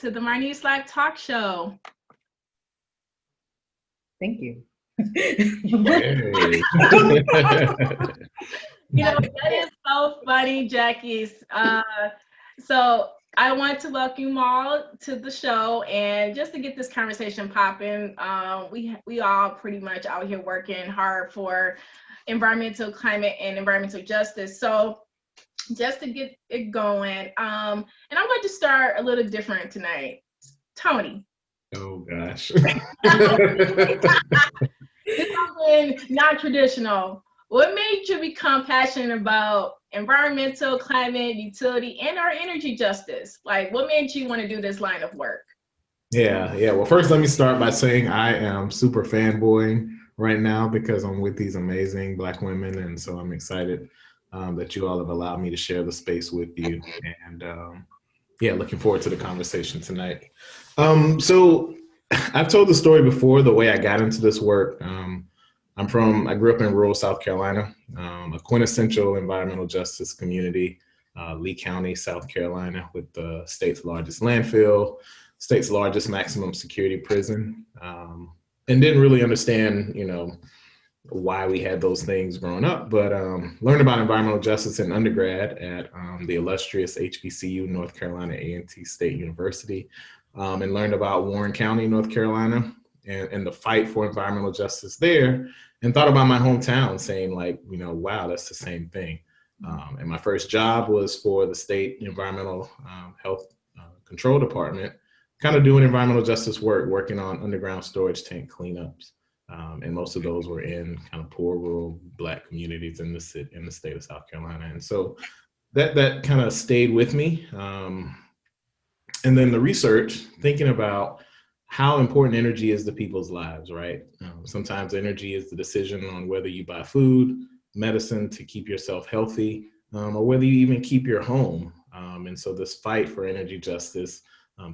to the Marnese Live Talkshow. Thank you. That is so funny, Jacqui. So I want to welcome you all to the show, and just to get this conversation popping, we all pretty much out here working hard for environmental, climate, and environmental justice. So just to get it going, and I'm going to start a little different tonight. Tony. Oh gosh. This is non-traditional. What made you become passionate about environmental, climate, utility, and our energy justice? Like, what made you want to do this line of work? Yeah. Well, first, let me start by saying I am super fanboying right now because I'm with these amazing Black women, and so I'm excited that you all have allowed me to share the space with you. And looking forward to the conversation tonight. So I've told the story before, the way I got into this work. I grew up in rural South Carolina, a quintessential environmental justice community, Lee County, South Carolina, with the state's largest landfill, state's largest maximum security prison, and didn't really understand, why we had those things growing up, but learned about environmental justice in undergrad at the illustrious HBCU, North Carolina A&T State University, and learned about Warren County, North Carolina, and the fight for environmental justice there, and thought about my hometown, saying wow, that's the same thing. And my first job was for the state environmental health control department, kind of doing environmental justice work, working on underground storage tank cleanups. And most of those were in kind of poor rural Black communities in the state of South Carolina. And so that kind of stayed with me. And then the research, thinking about how important energy is to people's lives, right? Sometimes energy is the decision on whether you buy food, medicine to keep yourself healthy, or whether you even keep your home. And so this fight for energy justice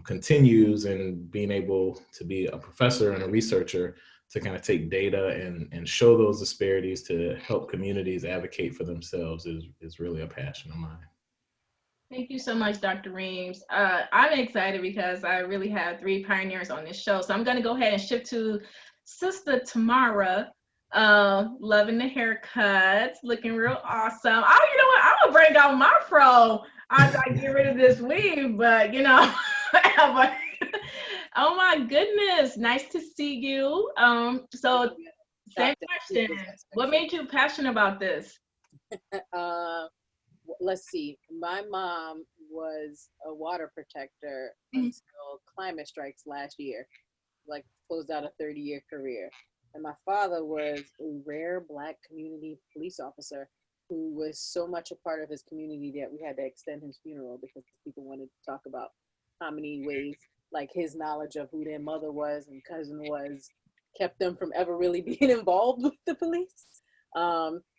continues, and being able to be a professor and a researcher to kind of take data and show those disparities to help communities advocate for themselves is really a passion of mine. Thank you so much, Dr. Reames. I'm excited because I really have 3 pioneers on this show. So I'm going to go ahead and shift to Sister Tamara. Loving the haircuts, looking real awesome. Oh, you know what? I'm going to bring out my fro after I get rid of this weave, but oh my goodness, nice to see you. So same question. What made you passionate about this? Let's see. My mom was a water protector until climate strikes last year, closed out a 30-year career. And my father was a rare Black community police officer who was so much a part of his community that we had to extend his funeral because people wanted to talk about how many ways his knowledge of who their mother was and cousin was kept them from ever really being involved with the police.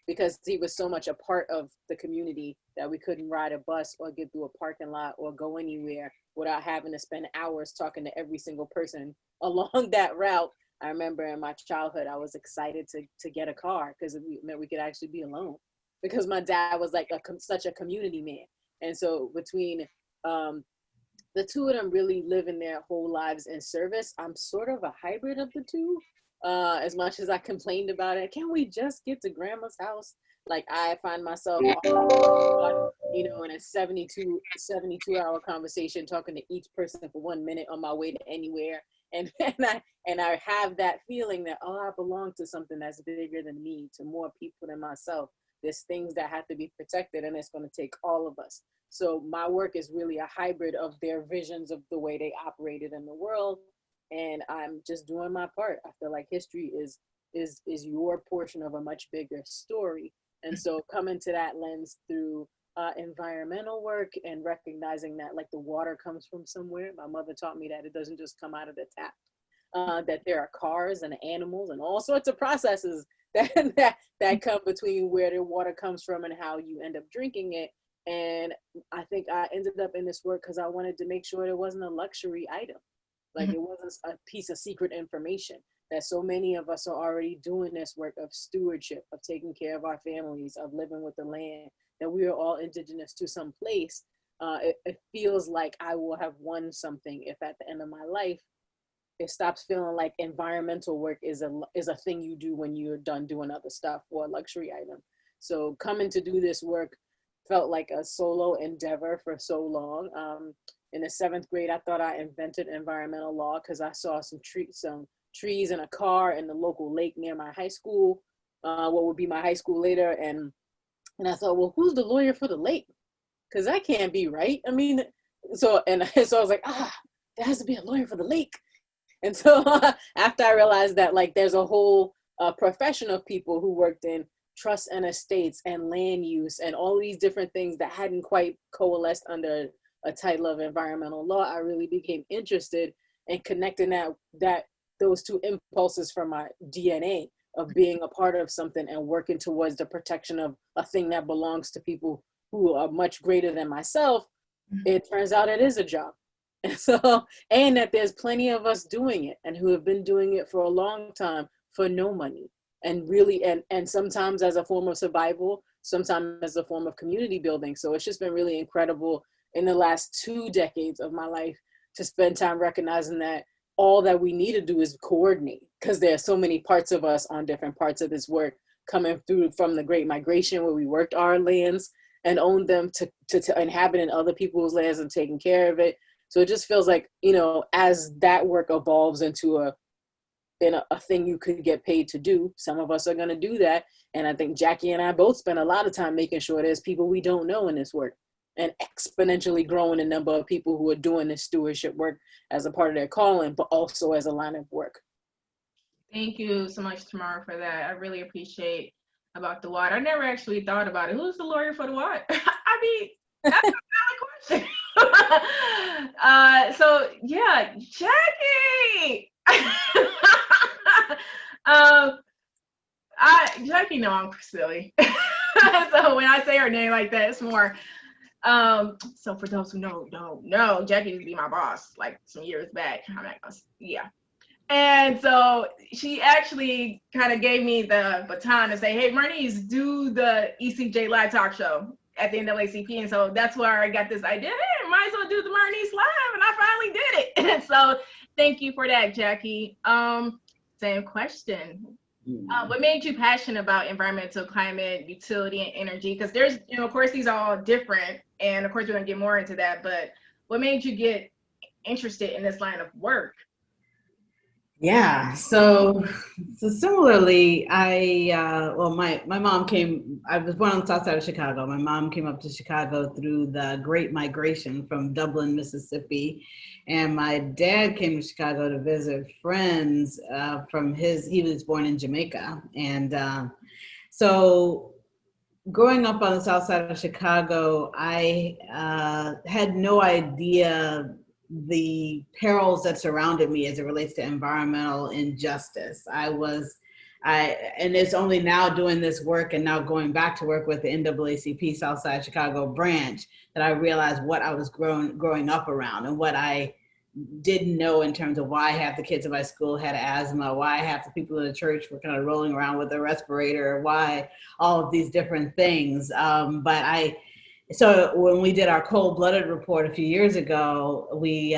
Because he was so much a part of the community that we couldn't ride a bus or get through a parking lot or go anywhere without having to spend hours talking to every single person along that route. I remember in my childhood, I was excited to get a car because it meant we could actually be alone, because my dad was such a community man. And so between the two of them really living their whole lives in service, I'm sort of a hybrid of the two. As much as I complained about it, can we just get to grandma's house? I find myself, in a 72-hour conversation talking to each person for 1 minute on my way to anywhere. And I have that feeling that, I belong to something that's bigger than me, to more people than myself. There's things that have to be protected, and it's going to take all of us. So my work is really a hybrid of their visions of the way they operated in the world. And I'm just doing my part. I feel like history is your portion of a much bigger story. And so coming to that lens through environmental work and recognizing that the water comes from somewhere. My mother taught me that it doesn't just come out of the tap, that there are cars and animals and all sorts of processes that come between where the water comes from and how you end up drinking it. And I think I ended up in this work because I wanted to make sure it wasn't a luxury item. It wasn't a piece of secret information, that so many of us are already doing this work of stewardship, of taking care of our families, of living with the land, that we are all indigenous to some place. it feels like I will have won something if at the end of my life, it stops feeling like environmental work is a thing you do when you're done doing other stuff or a luxury item. So coming to do this work felt like a solo endeavor for so long. In the 7th grade, I thought I invented environmental law because I saw some trees in a car in the local lake near my high school, what would be my high school later. And I thought, well, who's the lawyer for the lake? Because that can't be right. I mean, so I was like, there has to be a lawyer for the lake. And so after I realized that, like, there's a whole profession of people who worked in trust and estates and land use and all these different things that hadn't quite coalesced under a title of environmental law, I really became interested in connecting those two impulses from my DNA of being a part of something and working towards the protection of a thing that belongs to people who are much greater than myself. It turns out it is a job. And so, and that there's plenty of us doing it and who have been doing it for a long time for no money. And really, and sometimes as a form of survival, sometimes as a form of community building. So it's just been really incredible in the last 2 decades of my life to spend time recognizing that all that we need to do is coordinate, because there are so many parts of us on different parts of this work coming through from the Great Migration, where we worked our lands and owned them to inhabit in other people's lands and taking care of it. So it just feels like, you know, as that work evolves into a thing you could get paid to do, some of us are going to do that. And I think Jacqui and I both spend a lot of time making sure there's people we don't know in this work, and exponentially growing the number of people who are doing this stewardship work as a part of their calling, but also as a line of work. Thank you so much, Tamara, for that. I really appreciate about the water. I never actually thought about it. Who's the lawyer for the water? I mean, that's a valid question. So yeah, Jacqui. Jacqui, no, I'm silly. So when I say her name like that, it's more. So for those who don't know, Jacqui used to be my boss like some years back. I'm not gonna, yeah. And so she actually kind of gave me the baton to say, hey, Marnese, do the ECJ Live Talk Show at the NAACP. And so that's where I got this idea. Hey, might as well do the Marnese Live. And I finally did it. And so thank you for that, Jacqui. Same question. What made you passionate about environmental, climate, utility, and energy? Because there's, you know, of course, these are all different. And of course, we're going to get more into that. But what made you get interested in this line of work? Yeah, so similarly, my mom came, I was born on the south side of Chicago. My mom came up to Chicago through the Great Migration from Dublin, Mississippi. And my dad came to Chicago to visit friends he was born in Jamaica. And so growing up on the south side of Chicago, I had no idea the perils that surrounded me as it relates to environmental injustice. And it's only now doing this work and now going back to work with the NAACP Southside Chicago branch that I realized what I was growing up around and what I didn't know in terms of why half the kids in my school had asthma, why half the people in the church were kind of rolling around with a respirator, why all of these different things. So when we did our cold-blooded report a few years ago, we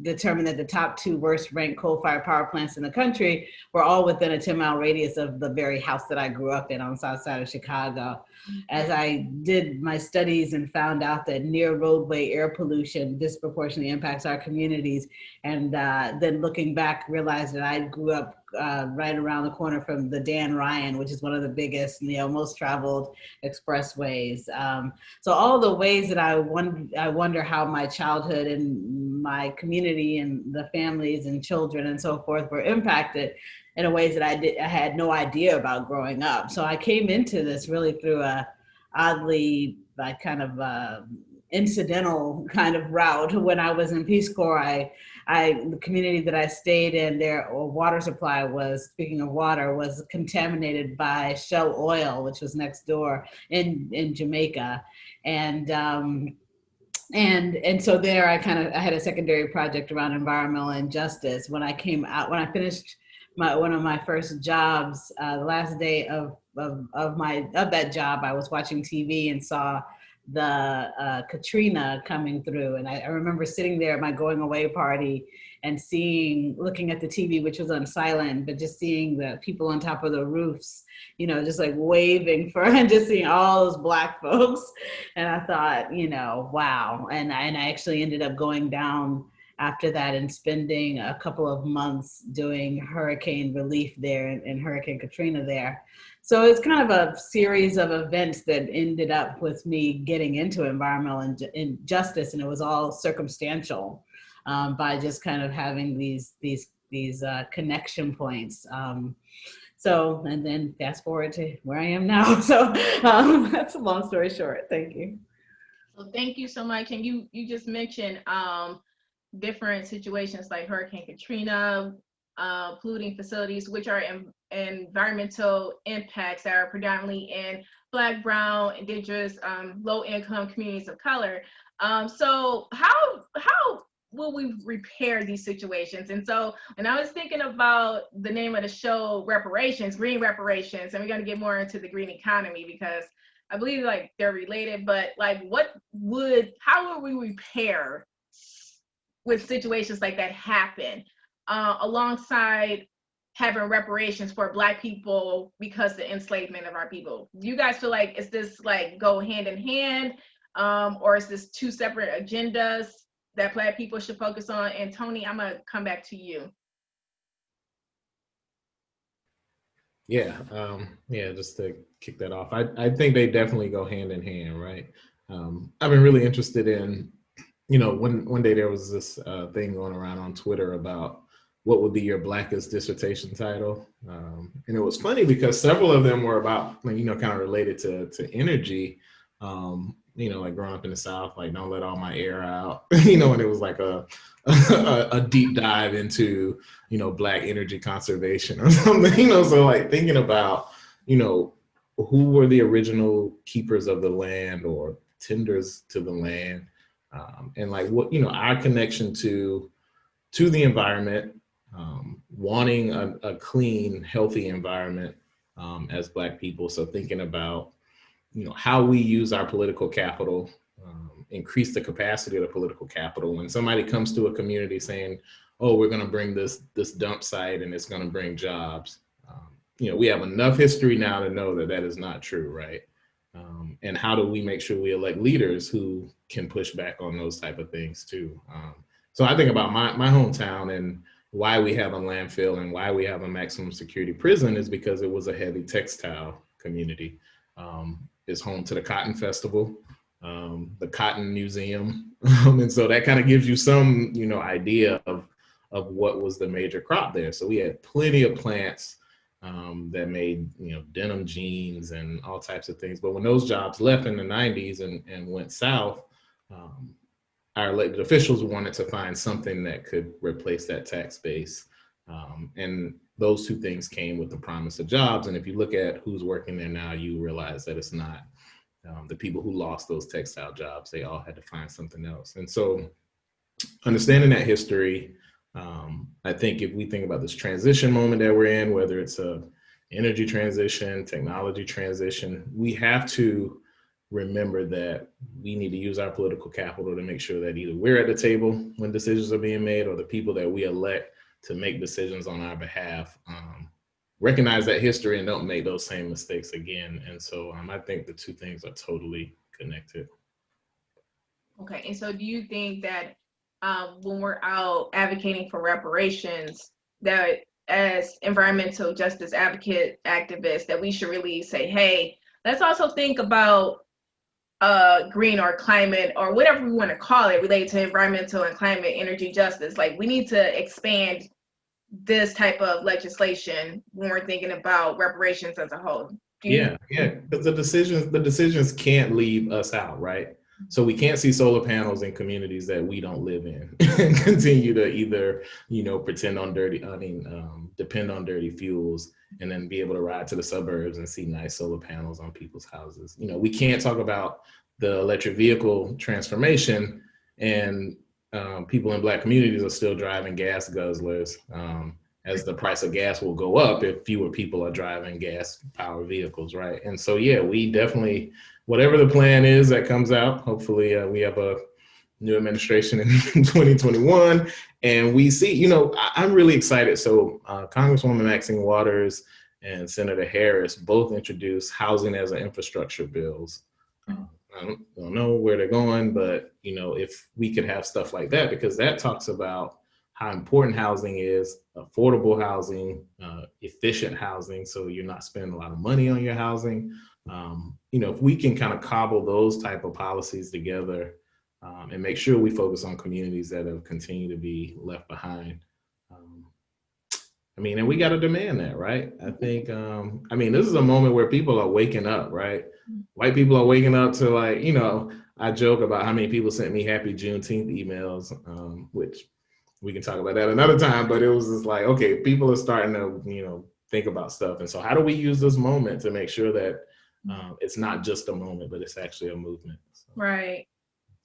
determined that the top 2 worst ranked coal-fired power plants in the country were all within a 10-mile radius of the very house that I grew up in on the south side of Chicago. As I did my studies and found out that near roadway air pollution disproportionately impacts our communities, and then looking back, realized that I grew up right around the corner from the Dan Ryan, which is one of the biggest, most traveled expressways. So all the ways that I wonder how my childhood and my community and the families and children and so forth were impacted in ways that I had no idea about growing up. So I came into this really through a oddly kind of incidental kind of route. When I was in Peace Corps, the community that I stayed in, their water supply was, speaking of water, was contaminated by Shell oil, which was next door in Jamaica. And so there I had a secondary project around environmental injustice. When I finished one of my first jobs, the last day of that job, I was watching TV and saw Katrina coming through. And I remember sitting there at my going away party and looking at the TV, which was on silent, but just seeing the people on top of the roofs, you know, just like waving and just seeing all those Black folks. And I thought, you know, wow. And I actually ended up going down after that and spending a couple of months doing hurricane relief there and Hurricane Katrina there. So it's kind of a series of events that ended up with me getting into environmental injustice, and it was all circumstantial by just kind of having these connection points. So, and then fast forward to where I am now. So that's a long story short. Thank you. So thank you so much. And you just mentioned different situations like Hurricane Katrina, polluting facilities, which are environmental impacts that are predominantly in Black, Brown, Indigenous, low-income communities of color. So how will we repair these situations? And so when I was thinking about the name of the show, Reparations, Green Reparations, and we're going to get more into the green economy because I believe like they're related, but like how would we repair with situations like that happen, alongside having reparations for Black people because the enslavement of our people? Do you guys feel like, is this like go hand in hand, or is this two separate agendas that Black people should focus on? And Tony, I'm gonna come back to you. Yeah, just to kick that off, I think they definitely go hand in hand, right? I've been really interested in, you know, one day there was this thing going around on Twitter about what would be your Blackest dissertation title. And it was funny because several of them were about, you know, kind of related to energy, you know, like growing up in the South, like don't let all my air out, you know, and it was like a deep dive into, you know, Black energy conservation or something, you know, so like thinking about, you know, who were the original keepers of the land or tenders to the land, and like what, you know, our connection to the environment, wanting a clean, healthy environment as Black people. So thinking about, you know, how we use our political capital, increase the capacity of the political capital. When somebody comes to a community saying, oh, we're going to bring this dump site and it's going to bring jobs, you know, we have enough history now to know that that is not true, right? And how do we make sure we elect leaders who can push back on those type of things too? So I think about my hometown, and why we have a landfill and why we have a maximum security prison is because it was a heavy textile community. It's home to the Cotton Festival, the Cotton Museum. And so that kind of gives you some, you know, idea of what was the major crop there. So we had plenty of plants that made, you know, denim jeans and all types of things. But when those jobs left in the 90s and went south, our elected officials wanted to find something that could replace that tax base. And those two things came with the promise of jobs. And if you look at who's working there now, you realize that it's not the people who lost those textile jobs. They all had to find something else. And so understanding that history, I think if we think about this transition moment that we're in, whether it's a energy transition, technology transition, we have to remember that we need to use our political capital to make sure that either we're at the table when decisions are being made, or the people that we elect to make decisions on our behalf recognize that history and don't make those same mistakes again. And so I think the two things are totally connected. Okay, and so do you think that when we're out advocating for reparations, that as environmental justice activists, that we should really say, hey, let's also think about green or climate or whatever we want to call it related to environmental and climate energy justice? Like, we need to expand this type of legislation when we're thinking about reparations as a whole. Yeah, because the decisions can't leave us out, right? So we can't see solar panels in communities that we don't live in and continue to either, you know, depend on dirty fuels and then be able to ride to the suburbs and see nice solar panels on people's houses. You know, we can't talk about the electric vehicle transformation and people in Black communities are still driving gas guzzlers, as the price of gas will go up if fewer people are driving gas powered vehicles, right? And so, yeah, we definitely whatever the plan is that comes out, hopefully we have a new administration in 2021, and we see, I'm really excited. So Congresswoman Maxine Waters and Senator Harris both introduced housing as an infrastructure bills. I don't know where they're going, but if we could have stuff like that, because that talks about how important housing is, affordable housing, efficient housing, so you're not spending a lot of money on your housing. If we can kind of cobble those type of policies together and make sure we focus on communities that have continued to be left behind. And we got to demand that, right? I think, this is a moment where people are waking up, right? White people are waking up to I joke about how many people sent me happy Juneteenth emails, which we can talk about that another time, but it was just like, okay, people are starting to, think about stuff. And so how do we use this moment to make sure that it's not just a moment, but it's actually a movement? So. Right.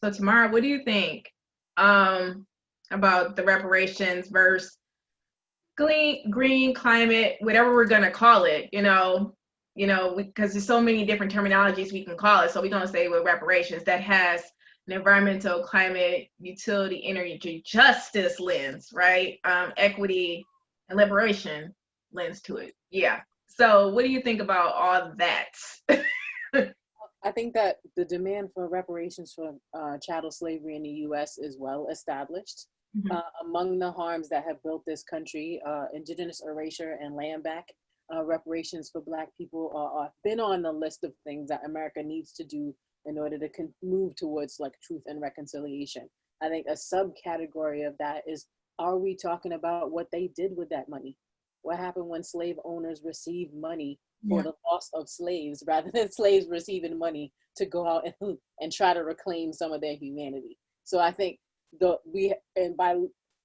So Tamara, what do you think about the reparations versus green climate, whatever we're going to call it, because there's so many different terminologies we can call it. So we're going to say with reparations that has an environmental, climate, utility, energy, justice lens, right? Equity and liberation lens to it. Yeah. So what do you think about all that? I think that the demand for reparations for chattel slavery in the U.S. is well established. Mm-hmm. Among the harms that have built this country, indigenous erasure and land back, reparations for Black people have been on the list of things that America needs to do in order to move towards truth and reconciliation. I think a subcategory of that is, are we talking about what they did with that money? What happened when slave owners received money for the loss of slaves, rather than slaves receiving money to go out and try to reclaim some of their humanity? So I think by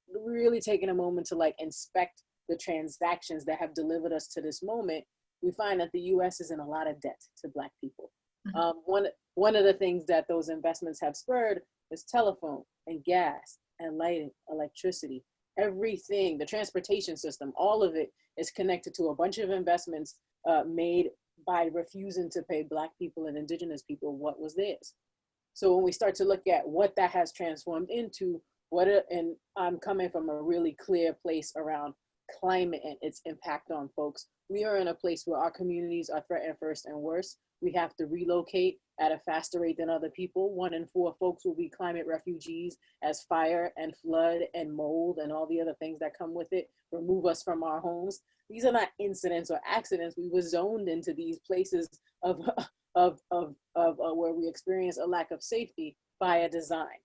really taking a moment to inspect the transactions that have delivered us to this moment, we find that the U.S. is in a lot of debt to Black people. Mm-hmm. One of the things that those investments have spurred is telephone and gas and lighting, electricity, everything, the transportation system, all of it is connected to a bunch of investments made by refusing to pay Black people and indigenous people what was theirs. So when we start to look at what that has transformed into, and I'm coming from a really clear place around climate and its impact on folks, we are in a place where our communities are threatened first and worse. We have to relocate at a faster rate than other people. 1 in 4 folks will be climate refugees as fire and flood and mold and all the other things that come with it remove us from our homes. These are not incidents or accidents. We were zoned into these places of where we experience a lack of safety by a design.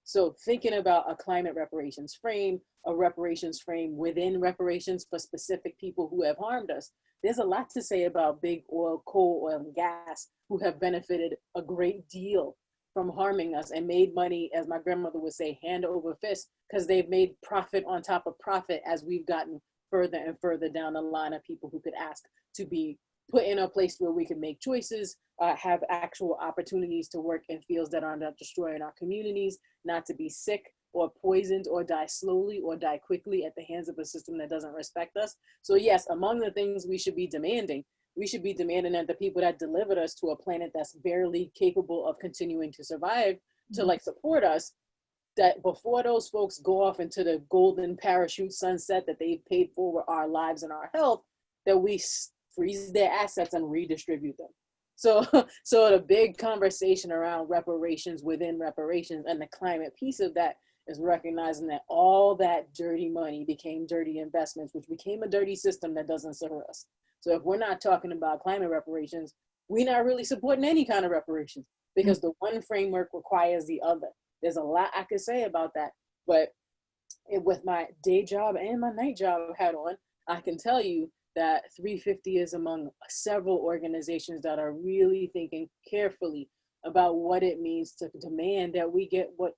So thinking about a climate reparations frame, a reparations frame within reparations for specific people who have harmed us, there's a lot to say about big oil, coal, oil, and gas who have benefited a great deal from harming us and made money, as my grandmother would say, hand over fist, because they've made profit on top of profit as we've gotten further and further down the line of people who could ask to be put in a place where we can make choices, have actual opportunities to work in fields that are not destroying our communities, not to be sick or poisoned or die slowly or die quickly at the hands of a system that doesn't respect us. So yes, among the things we should be demanding that the people that delivered us to a planet that's barely capable of continuing to survive, to support us, that before those folks go off into the golden parachute sunset that they've paid for with our lives and our health, that we freeze their assets and redistribute them. So the big conversation around reparations within reparations and the climate piece of that is recognizing that all that dirty money became dirty investments, which became a dirty system that doesn't serve us. So if we're not talking about climate reparations, we're not really supporting any kind of reparations, because the one framework requires the other. There's a lot I could say about that, but with my day job and my night job hat on, I can tell you that 350 is among several organizations that are really thinking carefully about what it means to demand that we get what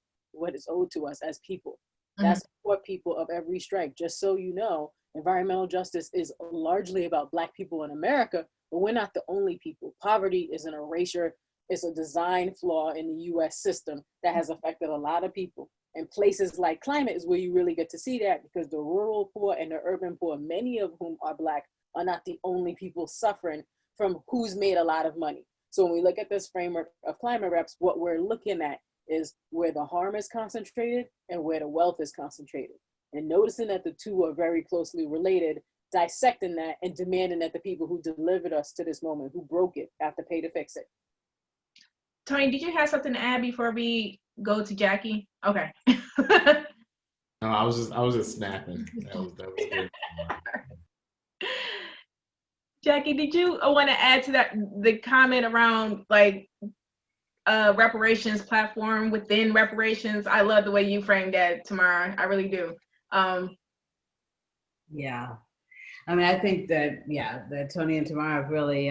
is owed to us as people. That's for people of every stripe. Just so you know, environmental justice is largely about Black people in America, but we're not the only people. Poverty is an erasure. It's a design flaw in the US system that has affected a lot of people. And places like climate is where you really get to see that, because the rural poor and the urban poor, many of whom are Black, are not the only people suffering from who's made a lot of money. So when we look at this framework of climate reps, what we're looking at is where the harm is concentrated and where the wealth is concentrated. And noticing that the two are very closely related, dissecting that and demanding that the people who delivered us to this moment, who broke it, have to pay to fix it. Tony, did you have something to add before we go to Jacqui? Okay. No, I was just snapping. That was good. Jacqui, did you want to add to that, the comment around like reparations platform within reparations? I love the way you framed that, Tamara. I really do. Yeah, I mean, I think that, yeah, that Tony and Tamara have really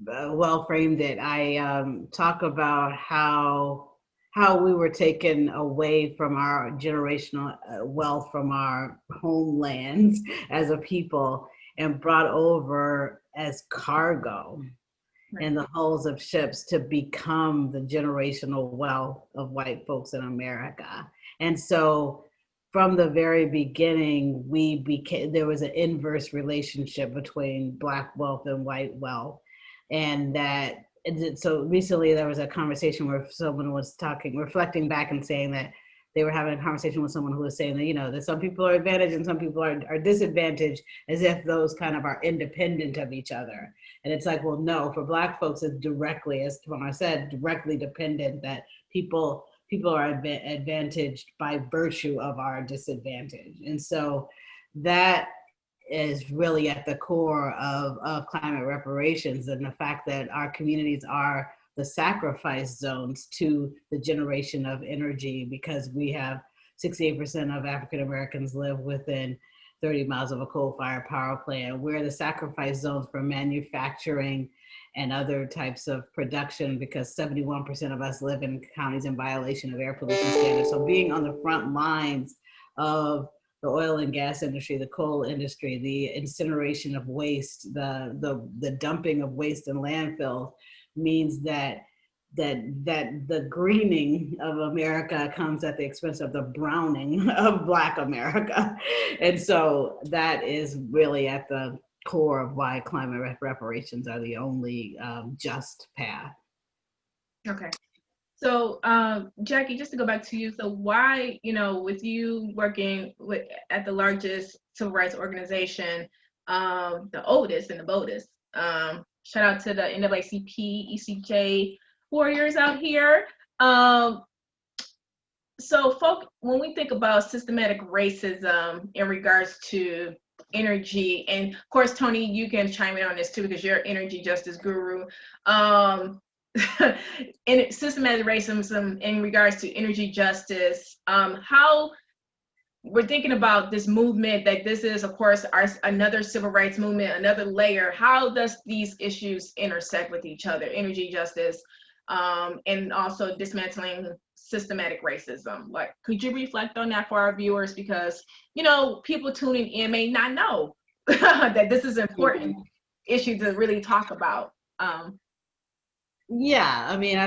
well framed it. I talk about how we were taken away from our generational wealth from our homelands as a people and brought over as cargo in the hulls of ships to become the generational wealth of white folks in America. And so from the very beginning, there was an inverse relationship between Black wealth and white wealth. And so recently there was a conversation where someone was reflecting back and saying that they were having a conversation with someone who was saying that, you know, that some people are advantaged and some people are disadvantaged, as if those kind of are independent of each other. And it's like, well, no, for Black folks, it's directly, as Tamara said, directly dependent, that people are advantaged by virtue of our disadvantage. And so that is really at the core of climate reparations, and the fact that our communities are the sacrifice zones to the generation of energy, because we have 68% of African Americans live within 30 miles of a coal-fired power plant. We're the sacrifice zones for manufacturing and other types of production, because 71% of us live in counties in violation of air pollution standards. So being on the front lines of the oil and gas industry, the coal industry, the incineration of waste, the dumping of waste in landfills, means that the greening of America comes at the expense of the browning of Black America. And so that is really at the core of why climate reparations are the only just path. Okay. So Jacqui, just to go back to you, so why, you know, with you working at the largest civil rights organization, the oldest and the boldest, shout out to the NAACP, ECJ warriors out here. So when we think about systematic racism in regards to energy, and of course, Tony, you can chime in on this too, because you're an energy justice guru. In systematic racism in regards to energy justice, how we're thinking about this movement, that this is, of course, another civil rights movement, another layer. How does these issues intersect with each other, energy justice, and also dismantling systematic racism? Like, could you reflect on that for our viewers? Because, you know, people tuning in may not know that this is an important issue to really talk about. Yeah, I mean,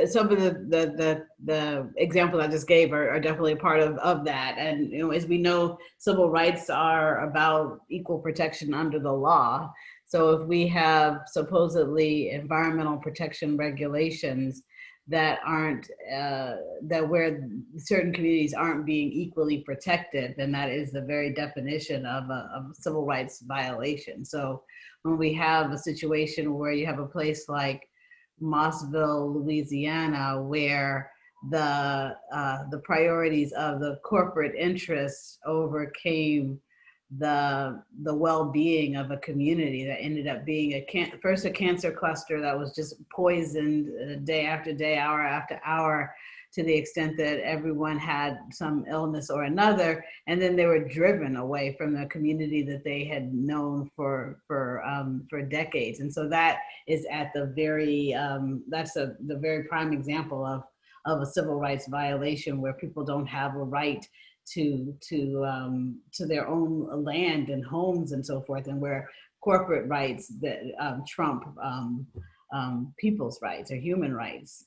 some of the examples I just gave are definitely part of that. And, you know, as we know, civil rights are about equal protection under the law. So if we have supposedly environmental protection regulations that aren't, that where certain communities aren't being equally protected, then that is the very definition of a civil rights violation. So when we have a situation where you have a place like Mossville, Louisiana, where the priorities of the corporate interests overcame the well-being of a community, that ended up being first a cancer cluster that was just poisoned day after day, hour after hour, to the extent that everyone had some illness or another, and then they were driven away from the community that they had known for decades. And so that is at the very the very prime example of a civil rights violation, where people don't have a right to their own land and homes and so forth, and where corporate rights that trump people's rights or human rights.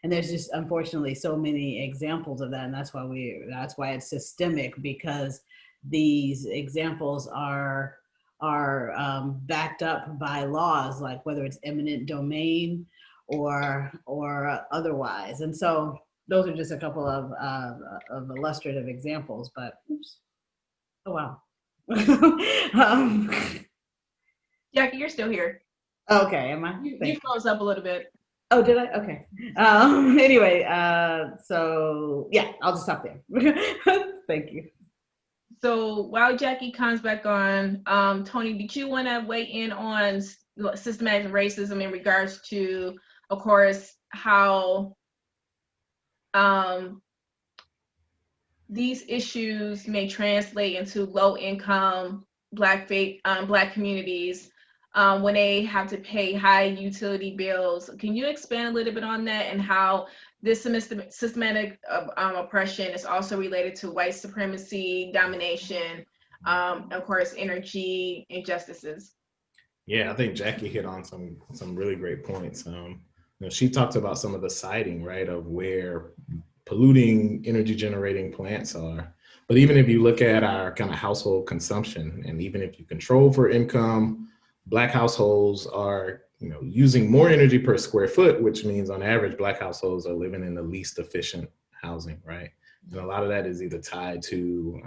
And there's just, unfortunately, so many examples of that, and that's why it's systemic, because these examples are backed up by laws, like whether it's eminent domain or otherwise. And so those are just a couple of illustrative examples. But oops. Oh wow. Jacqui, you're still here. Okay, am I? You froze up a little bit. Oh, did I? Okay. Anyway, so yeah, I'll just stop there. Thank you. So while Jacqui comes back on, Tony, did you want to weigh in on systematic racism in regards to, of course, how these issues may translate into low-income Black communities when they have to pay high utility bills? Can you expand a little bit on that, and how this systematic oppression is also related to white supremacy, domination, of course, energy injustices? Yeah, I think Jacqui hit on some really great points. She talked about some of the siting, right, of where polluting energy generating plants are. But even if you look at our kind of household consumption, and even if you control for income, Black households are using more energy per square foot, which means on average Black households are living in the least efficient housing, right? And a lot of that is either tied to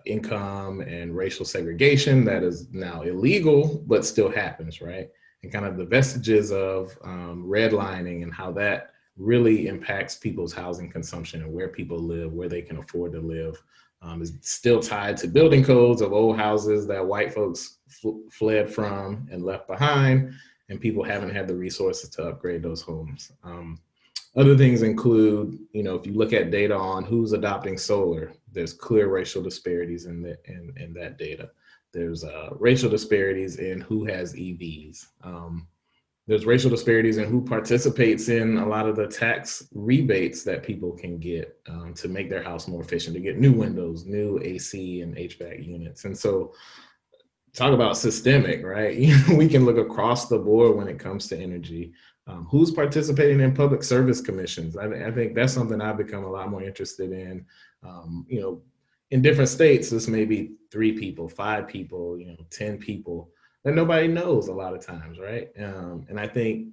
income and racial segregation that is now illegal, but still happens, right? And kind of the vestiges of redlining and how that really impacts people's housing consumption and where people live, where they can afford to live, is still tied to building codes of old houses that white folks fled from and left behind, and people haven't had the resources to upgrade those homes. Other things include, if you look at data on who's adopting solar, there's clear racial disparities in that data. There's racial disparities in who has EVs. There's racial disparities in who participates in a lot of the tax rebates that people can get to make their house more efficient, to get new windows, new AC and HVAC units. And so talk about systemic, right? We can look across the board when it comes to energy. Who's participating in public service commissions? I think that's something I've become a lot more interested in. In different states, this may be 3 people, 5 people, 10 people that nobody knows a lot of times, right? And I think,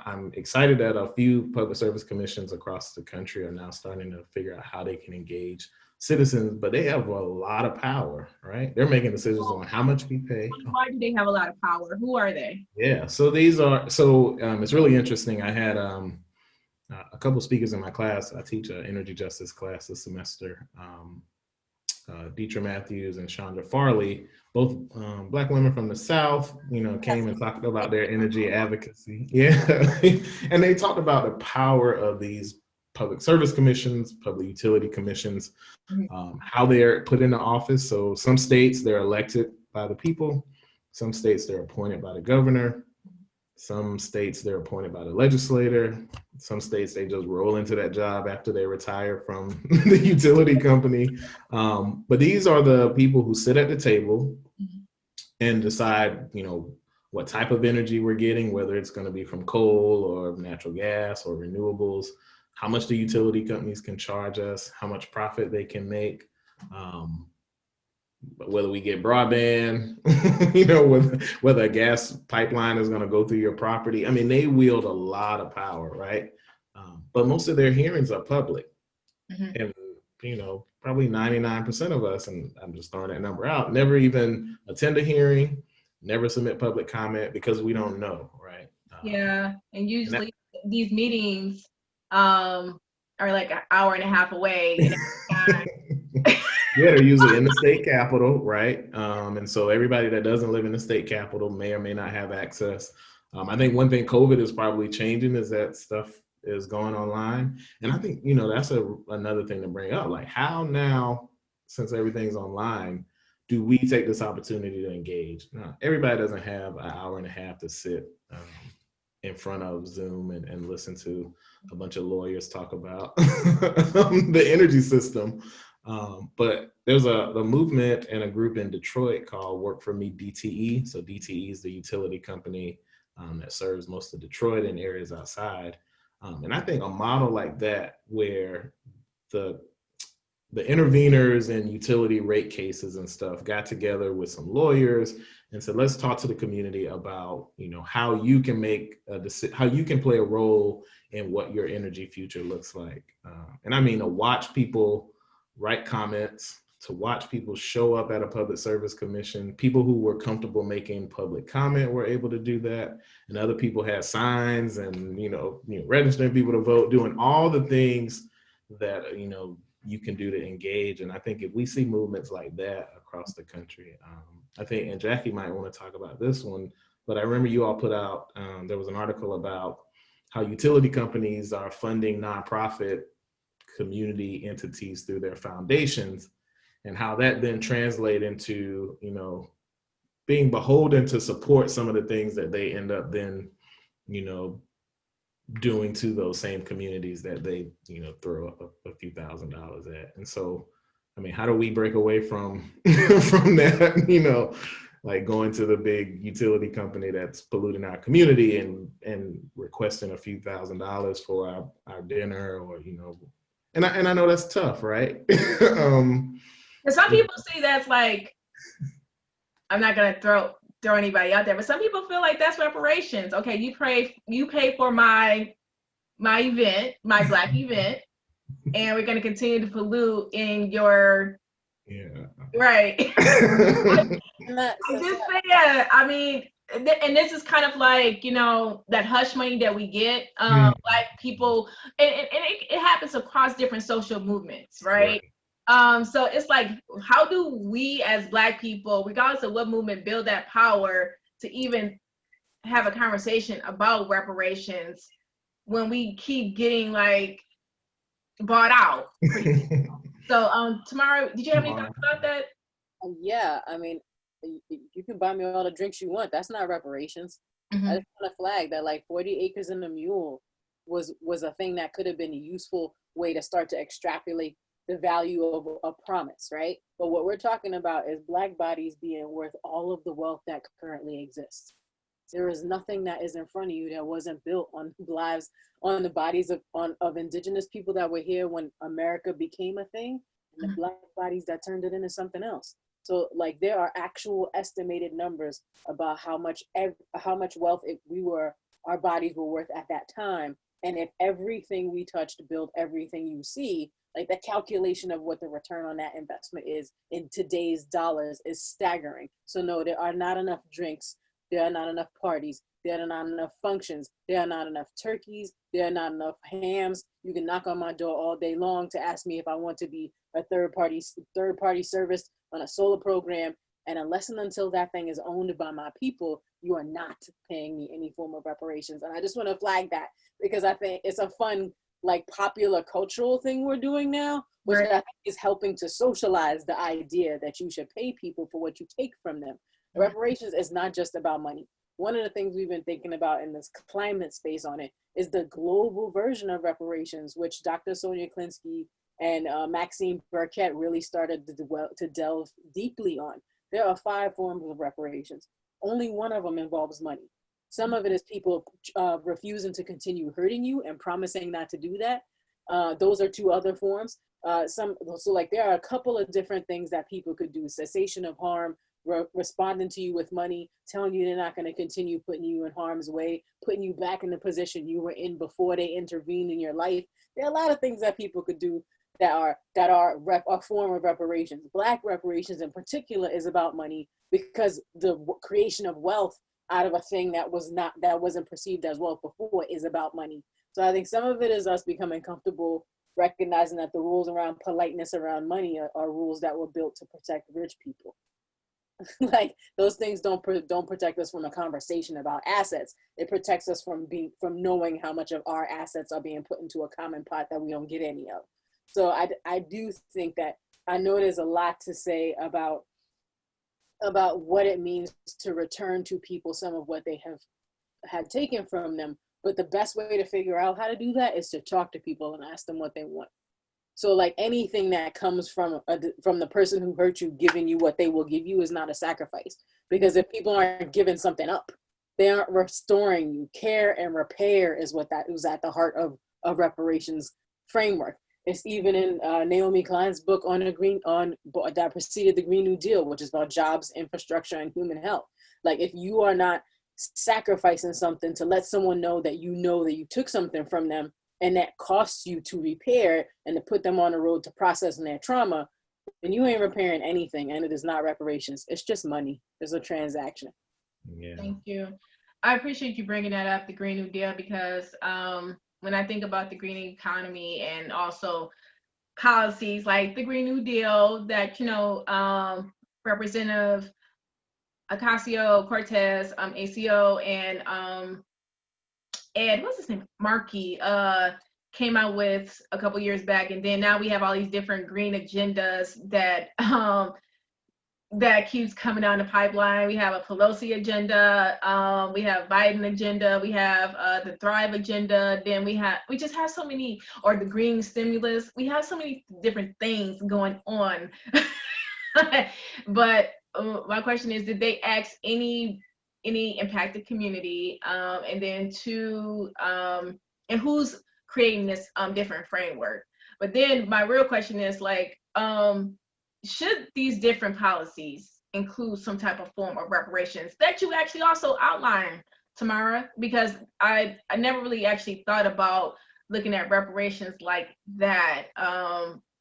I'm excited that a few public service commissions across the country are now starting to figure out how they can engage citizens, but they have a lot of power, right? They're making decisions on how much we pay. Why do they have a lot of power? Who are they? Yeah, so it's really interesting. I had a couple speakers in my class. I teach an energy justice class this semester. Deetra Matthews and Chandra Farley, both Black women from the South, came and talked about their energy advocacy. Yeah, and they talked about the power of these public service commissions, public utility commissions, how they're put into office. So some states they're elected by the people, some states they're appointed by the governor, some states they're appointed by the legislator, some states they just roll into that job after they retire from the utility company. But these are the people who sit at the table and decide, what type of energy we're getting, whether it's going to be from coal or natural gas or renewables, how much the utility companies can charge us, how much profit they can make, whether we get broadband, whether a gas pipeline is going to go through your property. I mean, they wield a lot of power, right? But most of their hearings are public. And, probably 99% of us, and I'm just throwing that number out, never even attend a hearing, never submit public comment because we don't know, right? Yeah, and usually these meetings are like an hour and a half away. Yeah, they're usually in the state capitol, right? And so everybody that doesn't live in the state capitol may or may not have access. I think one thing COVID is probably changing is that stuff is going online. And I think, that's another thing to bring up. Like, how now, since everything's online, do we take this opportunity to engage? Now, everybody doesn't have an hour and a half to sit in front of Zoom and listen to a bunch of lawyers talk about the energy system. But there's a movement and a group in Detroit called Work For Me DTE. So DTE is the utility company that serves most of Detroit and areas outside. And I think a model like that, where the the interveners in utility rate cases and stuff got together with some lawyers and said, let's talk to the community about, how you can make how you can play a role in what your energy future looks like. And I mean, to watch people write comments, to watch people show up at a public service commission, people who were comfortable making public comment were able to do that. And other people had signs and, registering people to vote, doing all the things that, you can do to engage. And I think if we see movements like that across the country, I think, and Jacqui might want to talk about this one, but I remember you all put out, there was an article about how utility companies are funding nonprofit community entities through their foundations, and how that then translate into, being beholden to support some of the things that they end up then, doing to those same communities that they, throw a few $1,000s at. And so, I mean, how do we break away from from that, like going to the big utility company that's polluting our community and requesting a few $1,000s for our dinner, or, and I know that's tough, right? And some people see that's like, I'm not gonna throw anybody out there, but some people feel like that's reparations. Okay, you pay for my event, my Black event, and we're gonna continue to pollute in your right. I'm just saying, I mean, and this is kind of like, that hush money that we get, Black people, and it happens across different social movements, right? So it's like, how do we as Black people, regardless of what movement, build that power to even have a conversation about reparations when we keep getting like bought out? So Tamara, did you have any thoughts about that? Yeah, I mean, you can buy me all the drinks you want. That's not reparations. I just want to flag that like 40 acres and a mule was a thing that could have been a useful way to start to extrapolate the value of a promise, right? But what we're talking about is Black bodies being worth all of the wealth that currently exists. There is nothing that is in front of you that wasn't built on lives, on the bodies of indigenous people that were here when America became a thing, and the Black bodies that turned it into something else. So like there are actual estimated numbers about how much wealth our bodies were worth at that time. And if everything we touched built everything you see, like the calculation of what the return on that investment is in today's dollars is staggering. So no, there are not enough drinks. There are not enough parties. There are not enough functions. There are not enough turkeys. There are not enough hams. You can knock on my door all day long to ask me if I want to be a third party service on a solar program. And unless and until that thing is owned by my people, you are not paying me any form of reparations. And I just want to flag that because I think it's a fun, like popular cultural thing we're doing now, which I think is helping to socialize the idea that you should pay people for what you take from them. Reparations is not just about money. One of the things we've been thinking about in this climate space on it is the global version of reparations, which Dr. Sonia Klinsky and Maxine Burkett really started to delve deeply on. There are 5 forms of reparations. Only one of them involves money. Some of it is people refusing to continue hurting you and promising not to do that. Those are 2 other forms. So like there are a couple of different things that people could do: cessation of harm, responding to you with money, telling you they're not going to continue putting you in harm's way, putting you back in the position you were in before they intervened in your life. There are a lot of things that people could do that are a form of reparations. Black reparations in particular is about money because the creation of wealth out of a thing that wasn't perceived as wealth before is about money. So I think some of it is us becoming comfortable recognizing that the rules around politeness around money are rules that were built to protect rich people. Like those things don't protect us from a conversation about assets. It protects us from knowing how much of our assets are being put into a common pot that we don't get any of. So I do think that I know there's a lot to say about what it means to return to people some of what they have had taken from them. But the best way to figure out how to do that is to talk to people and ask them what they want. So like anything that comes from the person who hurt you giving you what they will give you is not a sacrifice. Because if people aren't giving something up, they aren't restoring you. Care and repair is what that was at the heart of reparations framework. It's even in Naomi Klein's book that preceded the Green New Deal, which is about jobs, infrastructure, and human health. Like, if you are not sacrificing something to let someone know that you took something from them and that costs you to repair it and to put them on the road to processing their trauma, then you ain't repairing anything, and it is not reparations. It's just money. It's a transaction. Yeah. Thank you. I appreciate you bringing that up, the Green New Deal, because when I think about the green economy and also policies like the Green New Deal that, Representative Ocasio-Cortez, ACO, and what's his name, Markey, came out with a couple years back, and then now we have all these different green agendas that that keeps coming down the pipeline. We have a Pelosi agenda, we have Biden agenda, we have the Thrive agenda, then we just have so many, or the green stimulus. We have so many different things going on. But my question is, did they ask any impacted community, and then and who's creating this different framework? But then my real question is, like, should these different policies include some type of form of reparations that you actually also outline, Tamara? Because I never really actually thought about looking at reparations like that.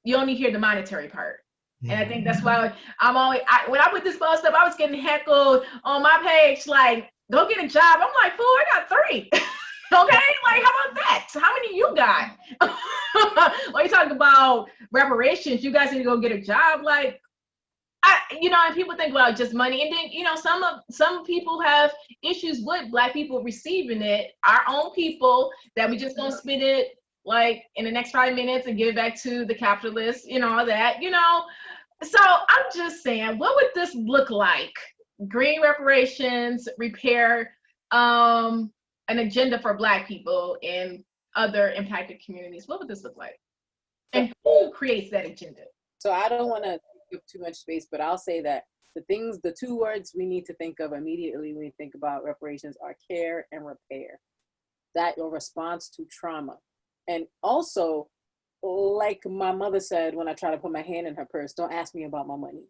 You only hear the monetary part. And I think that's why when I put this post up, I was getting heckled on my page, like, go get a job. I'm like, fool, I got 3. Okay, like, how about that? How many you got? When you talk about reparations, you guys need to go get a job. Like, and people think, well, just money. And then, some people have issues with Black people receiving it, our own people, that we just gonna spend it like in the next 5 minutes and give it back to the capitalists, all that, So I'm just saying, what would this look like? Green reparations, repair, an agenda for Black people and other impacted communities. What would this look like? And who creates that agenda? So I don't want to give too much space, but I'll say that the 2 words we need to think of immediately when we think about reparations are care and repair. That your response to trauma. And also, like my mother said when I try to put my hand in her purse, don't ask me about my money.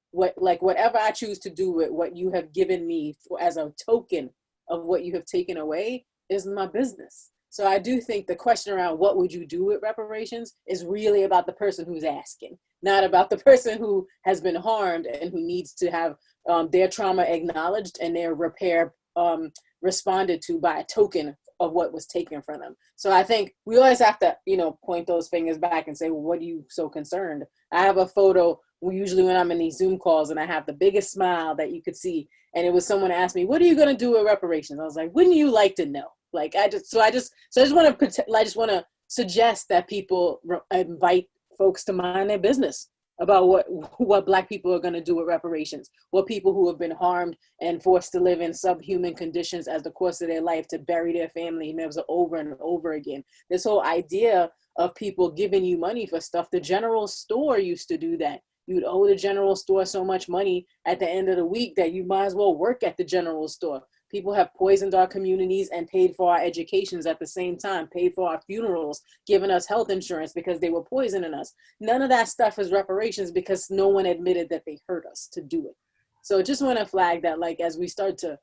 Whatever I choose to do with what you have given me as a token of what you have taken away is my business. So I do think the question around what would you do with reparations is really about the person who's asking, not about the person who has been harmed and who needs to have their trauma acknowledged and their repair responded to by a token of what was taken from them. So I think we always have to, point those fingers back and say, well, what are you so concerned? I have a photo usually when I'm in these Zoom calls and I have the biggest smile that you could see. And it was someone asked me, what are you going to do with reparations? I was like, wouldn't you like to know? Like, I just want to suggest that people invite folks to mind their business about what Black people are going to do with reparations, what people who have been harmed and forced to live in subhuman conditions as the course of their life to bury their family members over and over again. This whole idea of people giving you money for stuff, the general store used to do that. You'd owe the general store so much money at the end of the week that you might as well work at the general store. People have poisoned our communities and paid for our educations at the same time, paid for our funerals, given us health insurance because they were poisoning us. None of that stuff is reparations because no one admitted that they hurt us to do it. So just want to flag that, like, as we start to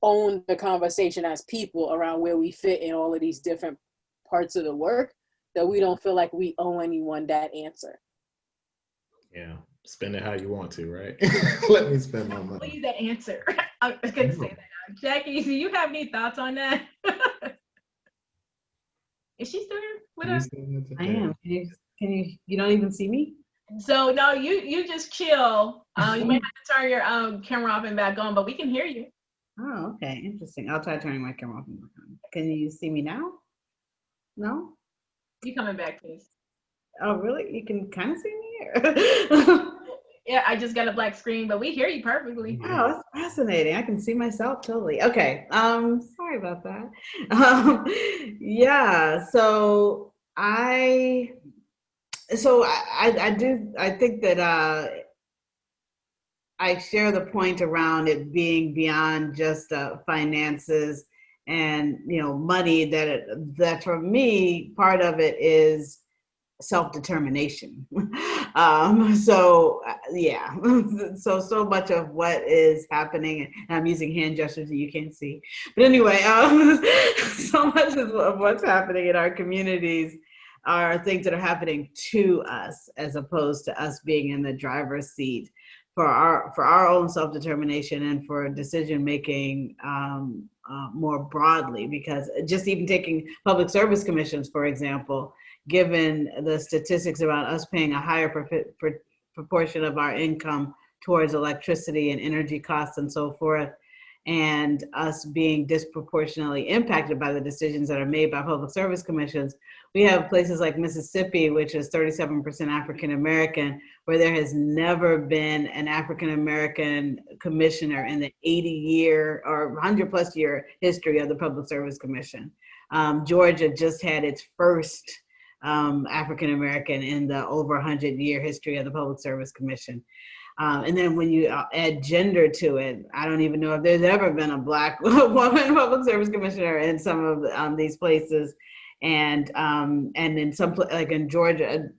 own the conversation as people around where we fit in all of these different parts of the work, that we don't feel like we owe anyone that answer. Yeah, spend it how you want to, right? Let me spend my money. Please, that answer. I was going to say that now. Jacqui, do you have any thoughts on that? Is she still here with us? I am. Can you don't even see me? So no, you just chill. You may have to turn your camera off and back on, but we can hear you. Oh, okay, interesting. I'll try turning my camera off and back on. Can you see me now? No? You coming back, please? Oh, really? You can kind of see me here. Yeah, I just got a black screen, but we hear you perfectly. Oh, that's fascinating. I can see myself totally. Okay. Sorry about that. Yeah. So I think that I share the point around it being beyond just finances and money. That for me, part of it is self-determination. Yeah, so much of what is happening, and I'm using hand gestures that you can't see, but anyway, so much of what's happening in our communities are things that are happening to us as opposed to us being in the driver's seat for our own self-determination and for decision making more broadly. Because just even taking public service commissions, for example, given the statistics about us paying a higher proportion of our income towards electricity and energy costs and so forth, and us being disproportionately impacted by the decisions that are made by public service commissions, we have places like Mississippi, which is 37% African American, where there has never been an African American commissioner in the 80-year or 100+ year history of the Public Service Commission. Georgia just had its first African American in the over 100-year history of the Public Service Commission. And then when you add gender to it, I don't even know if there's ever been a Black woman public service commissioner in some of these places. And in some, like in Georgia,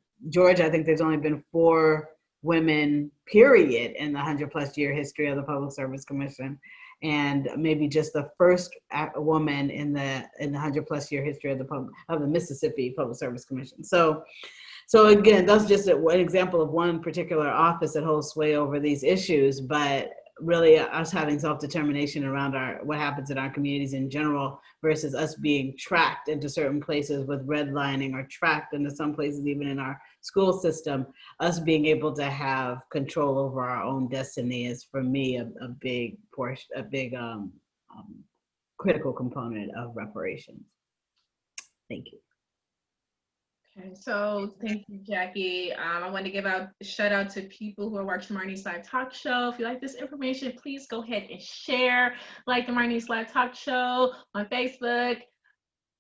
I think there's only been 4 women, period, in the 100+ year history of the Public Service Commission, and maybe just the first woman in the 100+ year history of the Mississippi Public Service Commission. So again, that's just an example of one particular office that holds sway over these issues, but really us having self-determination around what happens in our communities in general versus us being tracked into certain places with redlining, or tracked into some places even in our school system. Us being able to have control over our own destiny is, for me, a big portion, a big critical component of reparations. Thank you. Okay, so thank you, Jacqui. I want to give a shout out to people who are watching Marnese Live Talk Show. If you like this information, please go ahead and share, like the Marnese Live Talk Show on Facebook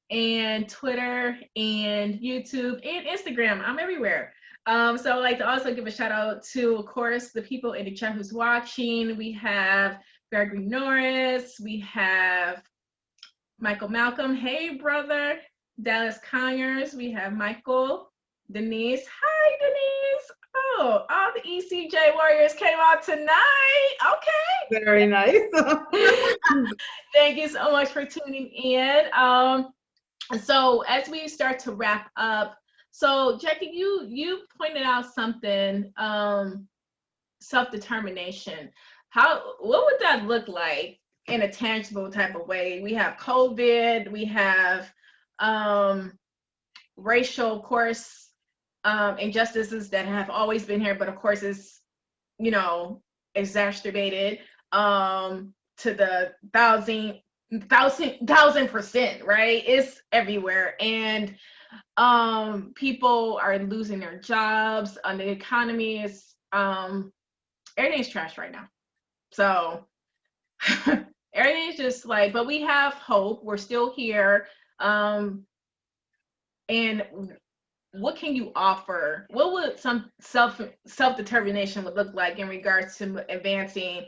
and Twitter and YouTube and Instagram. I'm everywhere. So I'd like to also give a shout out to, of course, the people in the chat who's watching. We have Gregory Norris. We have Michael Malcolm. Hey, brother. Dallas Conyers, we have Michael, Denise. Hi, Denise. Oh, all the ECJ Warriors came out tonight. Okay. Very nice. Thank you so much for tuning in. So as we start to wrap up, so Jacqui, you pointed out something, self-determination. What would that look like in a tangible type of way? We have COVID, we have racial, of course, injustices that have always been here, but of course is, exacerbated to the 1,000%, right? It's everywhere. And people are losing their jobs, and the economy is everything's trash right now. So everything's just like, but we have hope. We're still here. And what can you offer? What would some self-determination would look like in regards to advancing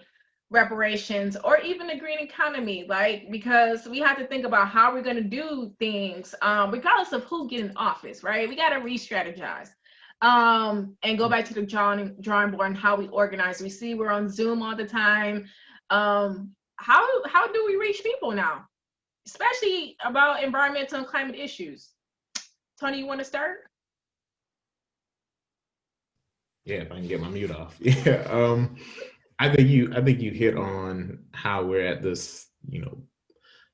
reparations or even the green economy? Like, because we have to think about how we're going to do things, regardless of who gets in office, right? We got to re-strategize and go back to the drawing board and how we organize. We see we're on Zoom all the time. How do we reach people now, especially about environmental and climate issues? Tony, you want to start? Yeah, if I can get my mute off. Yeah, I think you hit on how we're at this.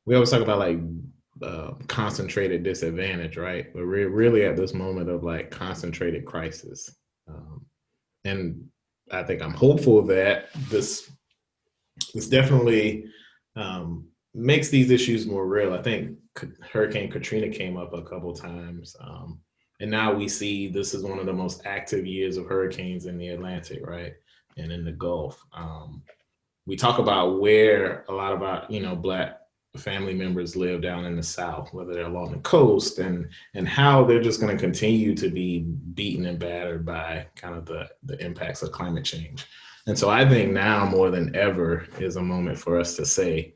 We always talk about like concentrated disadvantage, right? But we're really at this moment of like concentrated crisis, and I think I'm hopeful that this definitely makes these issues more real. I think Hurricane Katrina came up a couple times, and now we see this is one of the most active years of hurricanes in the Atlantic, right, and in the Gulf. We talk about where a lot of our Black family members live down in the South, whether they're along the coast, and how they're just going to continue to be beaten and battered by kind of the impacts of climate change. And so I think now more than ever is a moment for us to say,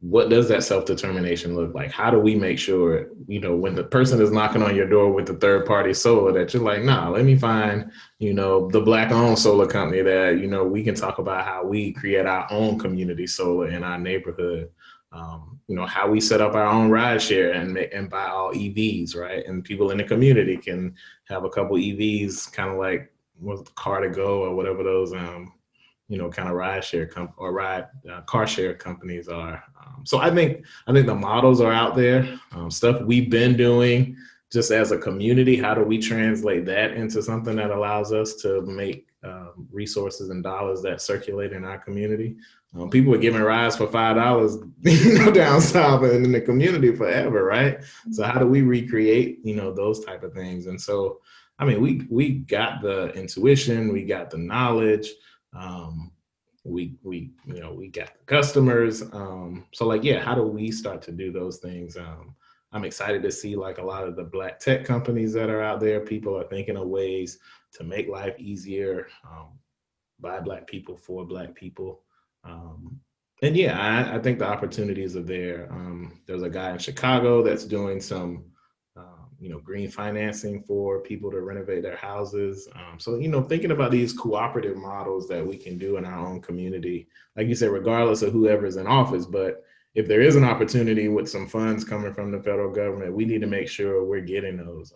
what does that self-determination look like? How do we make sure, when the person is knocking on your door with the third party solar, that you're like, nah, let me find, the Black owned solar company that, we can talk about how we create our own community solar in our neighborhood. How we set up our own ride share and buy all EVs, right? And people in the community can have a couple EVs, kind of like with Car to Go or whatever those, kind of ride share car share companies are. So I think the models are out there. Stuff we've been doing just as a community. How do we translate that into something that allows us to make resources and dollars that circulate in our community? People are giving rides for $5, down south and in the community forever, right? So how do we recreate, those type of things? And so, I mean, we got the intuition, we got the knowledge. We got the customers. So like, yeah, how do we start to do those things? I'm excited to see like a lot of the Black tech companies that are out there. People are thinking of ways to make life easier by Black people for Black people. And yeah, I think the opportunities are there. There's a guy in Chicago that's doing some green financing for people to renovate their houses. So, thinking about these cooperative models that we can do in our own community, like you said, regardless of whoever's in office, but if there is an opportunity with some funds coming from the federal government, we need to make sure we're getting those.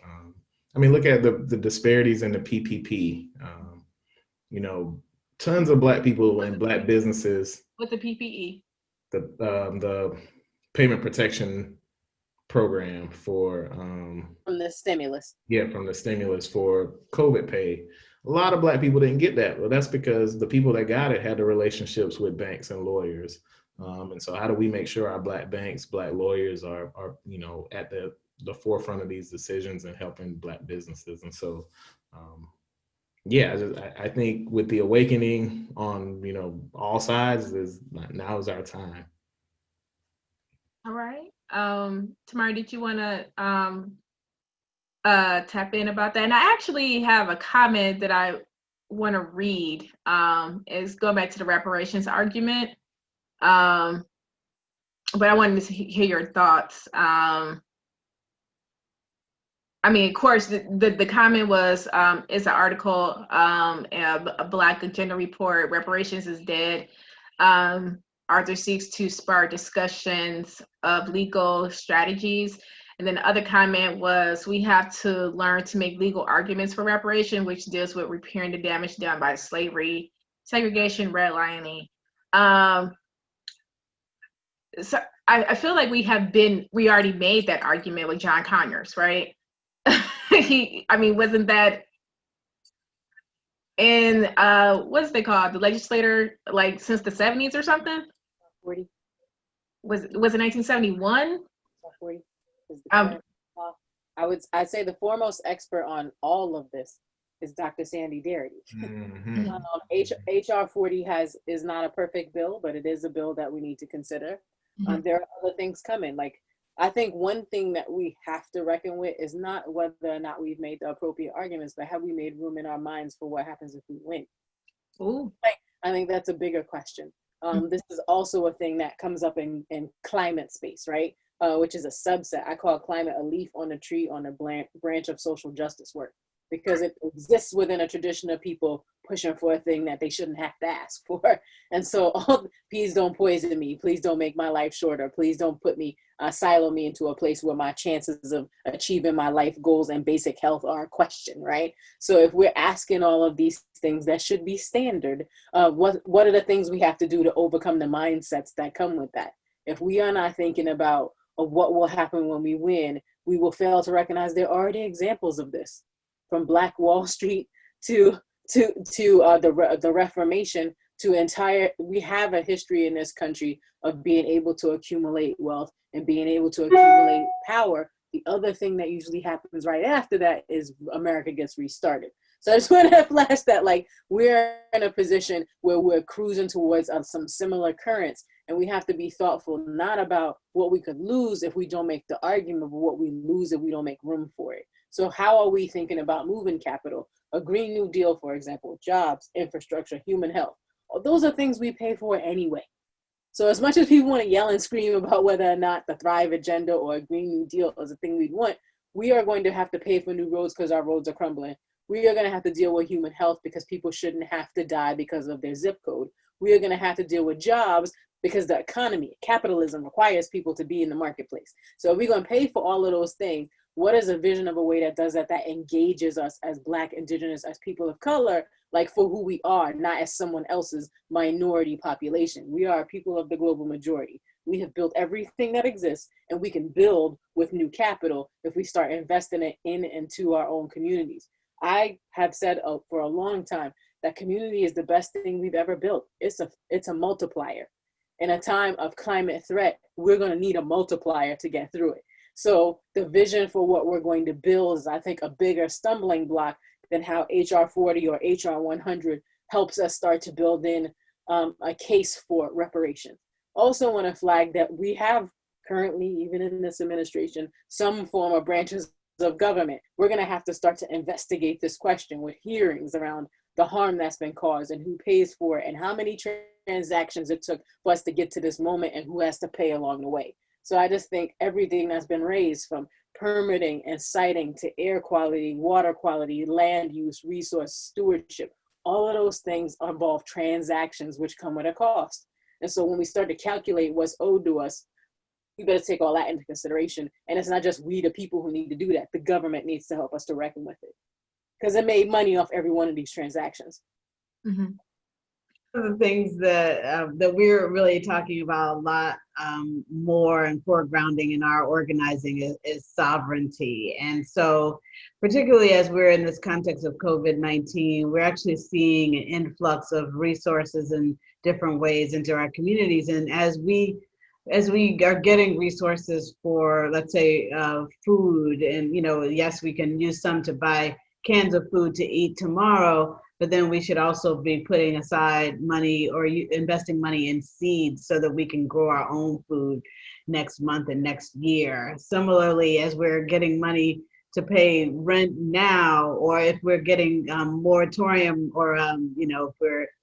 Look at the disparities in the PPP. Tons of Black people and Black businesses. With the PPE? The payment protection program for from the stimulus. Yeah, from the stimulus for COVID pay. A lot of Black people didn't get that. Well, that's because the people that got it had the relationships with banks and lawyers. And so how do we make sure our Black banks, Black lawyers are at the forefront of these decisions and helping Black businesses? And so I think with the awakening on all sides, now is our time. All right. Tamara, did you want to tap in about that? And I actually have a comment that I want to read. Is going back to the reparations argument. But I wanted to hear your thoughts. Of course, the comment was, it's an article, a Black Agenda Report, Reparations is Dead. Arthur seeks to spark discussions of legal strategies. And then the other comment was, we have to learn to make legal arguments for reparation, which deals with repairing the damage done by slavery, segregation, redlining. So I feel like we already made that argument with John Conyers, right? Wasn't that in, what's they called, the legislator, like since the 70s or something? 40. Was it 1971? 40. I'd say the foremost expert on all of this is Dr. Sandy Darity. Mm-hmm. HR 40 is not a perfect bill, but it is a bill that we need to consider. Mm-hmm. There are other things coming. Like, I think one thing that we have to reckon with is not whether or not we've made the appropriate arguments, but have we made room in our minds for what happens if we win? Ooh. I think that's a bigger question. This is also a thing that comes up in climate space, right? Which is a subset. I call climate a leaf on a tree on a branch of social justice work, because it exists within a tradition of people pushing for a thing that they shouldn't have to ask for. And so, please don't poison me. Please don't make my life shorter. Please don't put me, silo me into a place where my chances of achieving my life goals and basic health are questioned, right? So if we're asking all of these things that should be standard, what are the things we have to do to overcome the mindsets that come with that? If we are not thinking about what will happen when we win, we will fail to recognize there are already examples of this, from Black Wall Street to the Reformation we have a history in this country of being able to accumulate wealth and being able to accumulate power. The other thing that usually happens right after that is America gets restarted. So I just want to flash that, like, we're in a position where we're cruising towards some similar currents, and we have to be thoughtful, not about what we could lose if we don't make the argument, but what we lose if we don't make room for it. So how are we thinking about moving capital? A Green New Deal, for example, jobs, infrastructure, human health. Those are things we pay for anyway. So as much as people want to yell and scream about whether or not the Thrive Agenda or a Green New Deal is a thing we want, we are going to have to pay for new roads because our roads are crumbling. We are going to have to deal with human health because people shouldn't have to die because of their zip code. We are going to have to deal with jobs because the economy, capitalism requires people to be in the marketplace. So if we're going to pay for all of those things, what is a vision of a way that does that, that engages us as Black, Indigenous, as people of color, like for who we are, not as someone else's minority population. We are people of the global majority. We have built everything that exists, and we can build with new capital if we start investing it in and to our own communities. I have said for a long time that community is the best thing we've ever built. It's a multiplier. In a time of climate threat, we're going to need a multiplier to get through it. So the vision for what we're going to build is, I think, a bigger stumbling block than how HR 40 or HR 100 helps us start to build in a case for reparations. Also want to flag that we have currently, even in this administration, some form of branches of government. We're going to have to start to investigate this question with hearings around the harm that's been caused and who pays for it and how many transactions it took for us to get to this moment and who has to pay along the way. So I just think everything that's been raised, from permitting and siting to air quality, water quality, land use, resource stewardship, all of those things involve transactions which come with a cost. And so when we start to calculate what's owed to us, we better take all that into consideration. And it's not just we, the people, who need to do that. The government needs to help us to reckon with it, because it made money off every one of these transactions. Mm-hmm. One of the things that we're really talking about a lot more and foregrounding in our organizing is sovereignty. And so particularly as we're in this context of COVID-19, we're actually seeing an influx of resources in different ways into our communities. And as we are getting resources for, let's say, food, and, yes, we can use some to buy cans of food to eat tomorrow, but then we should also be putting aside money or investing money in seeds so that we can grow our own food next month and next year. Similarly, as we're getting money to pay rent now, or if we're getting moratorium, or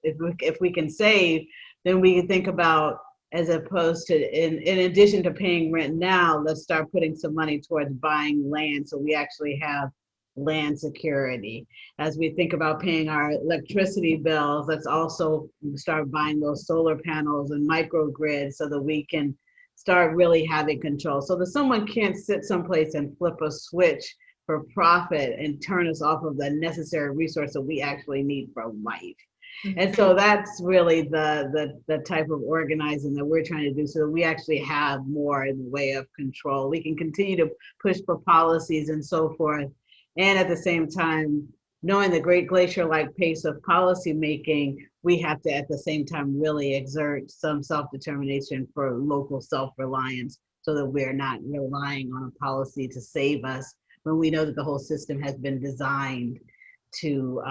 if we can save, then we can think about, as opposed to, in addition to paying rent now, let's start putting some money towards buying land so we actually have land security. As we think about paying our electricity bills, let's also start buying those solar panels and microgrids so that we can start really having control, so that someone can't sit someplace and flip a switch for profit and turn us off of the necessary resource that we actually need for life. And so that's really the type of organizing that we're trying to do, so that we actually have more in the way of control. We can continue to push for policies and so forth, and at the same time, knowing the great glacier-like pace of policy making, we have to at the same time really exert some self-determination for local self-reliance, so that we're not relying on a policy to save us when we know that the whole system has been designed to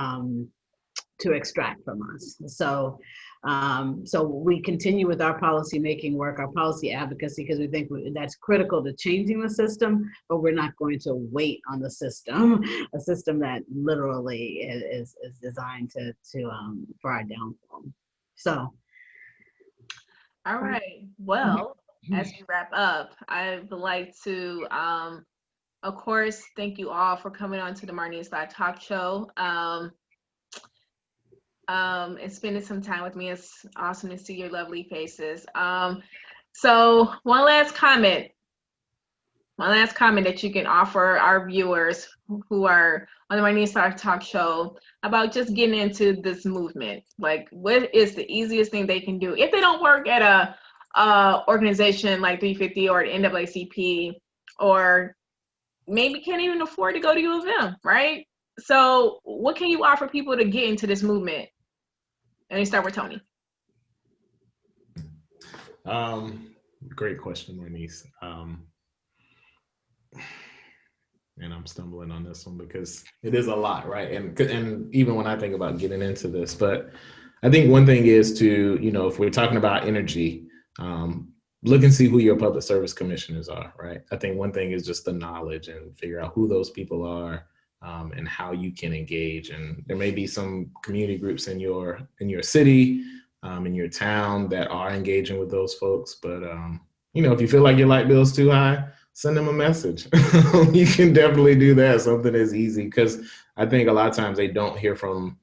extract from us. So we continue with our policy making work, our policy advocacy, because we think that's critical to changing the system, but we're not going to wait on the system, a system that literally is designed to for our downfall. So. All right, well, as we wrap up, I would like to, of course, thank you all for coming on to the Marnese Live Talk Show. And spending some time with me. It's awesome to see your lovely faces. So one last comment that you can offer our viewers who are on the Marnese Live Talk Show about just getting into this movement. Like, what is the easiest thing they can do if they don't work at a organization like 350 or the NAACP, or maybe can't even afford to go to U of M, right? So what can you offer people to get into this movement? And we start with Tony. Great question, Marnese. And I'm stumbling on this one because it is a lot, right? And even when I think about getting into this, but I think one thing is to, if we're talking about energy, look and see who your public service commissioners are, right? I think one thing is just the knowledge and figure out who those people are. And how you can engage. And there may be some community groups in your city in your town that are engaging with those folks. But, if you feel like your light bill's too high, send them a message. You can definitely do that. Something is easy, because I think a lot of times they don't hear from,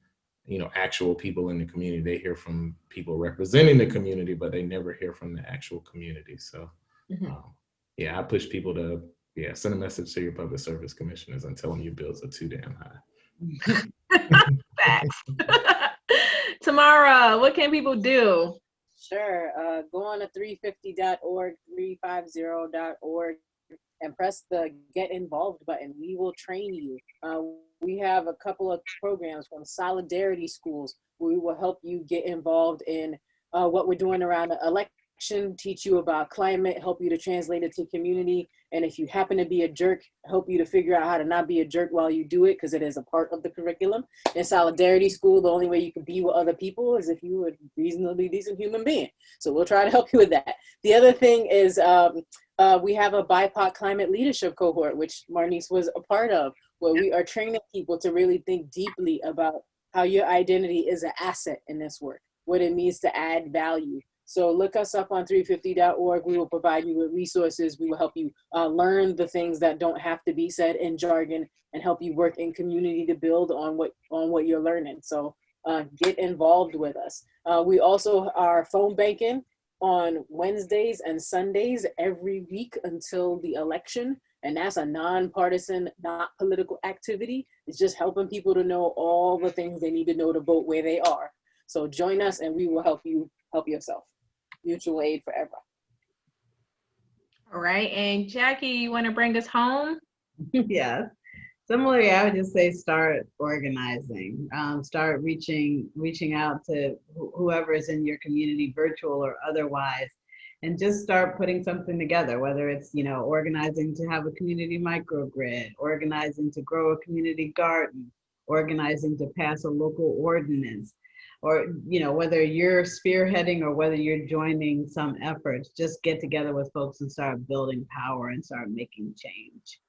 actual people in the community. They hear from people representing the community, but they never hear from the actual community. So, I push people to, send a message to your public service commissioners and tell them your bills are too damn high. Facts. Tamara, what can people do? Sure. Go on to 350.org, 350.org, and press the Get Involved button. We will train you. We have a couple of programs from Solidarity Schools where we will help you get involved in what we're doing around the election, teach you about climate, help you to translate it to community. And if you happen to be a jerk, help you to figure out how to not be a jerk while you do it, because it is a part of the curriculum. In Solidarity School, the only way you can be with other people is if you're a reasonably decent human being. So we'll try to help you with that. The other thing is we have a BIPOC climate leadership cohort, which Marnese was a part of, where we are training people to really think deeply about how your identity is an asset in this work, what it means to add value. So look us up on 350.org. We will provide you with resources. We will help you learn the things that don't have to be said in jargon, and help you work in community to build on what you're learning. So get involved with us. We also are phone banking on Wednesdays and Sundays every week until the election. And that's a nonpartisan, not political activity. It's just helping people to know all the things they need to know to vote where they are. So join us and we will help you help yourself. Mutual aid forever. All right. And Jacqui, you want to bring us home? Yeah. Similarly, I would just say start organizing, start reaching out to whoever is in your community, virtual or otherwise, and just start putting something together, whether it's, organizing to have a community microgrid, organizing to grow a community garden, organizing to pass a local ordinance, or, whether you're spearheading or whether you're joining some efforts, just get together with folks and start building power and start making change.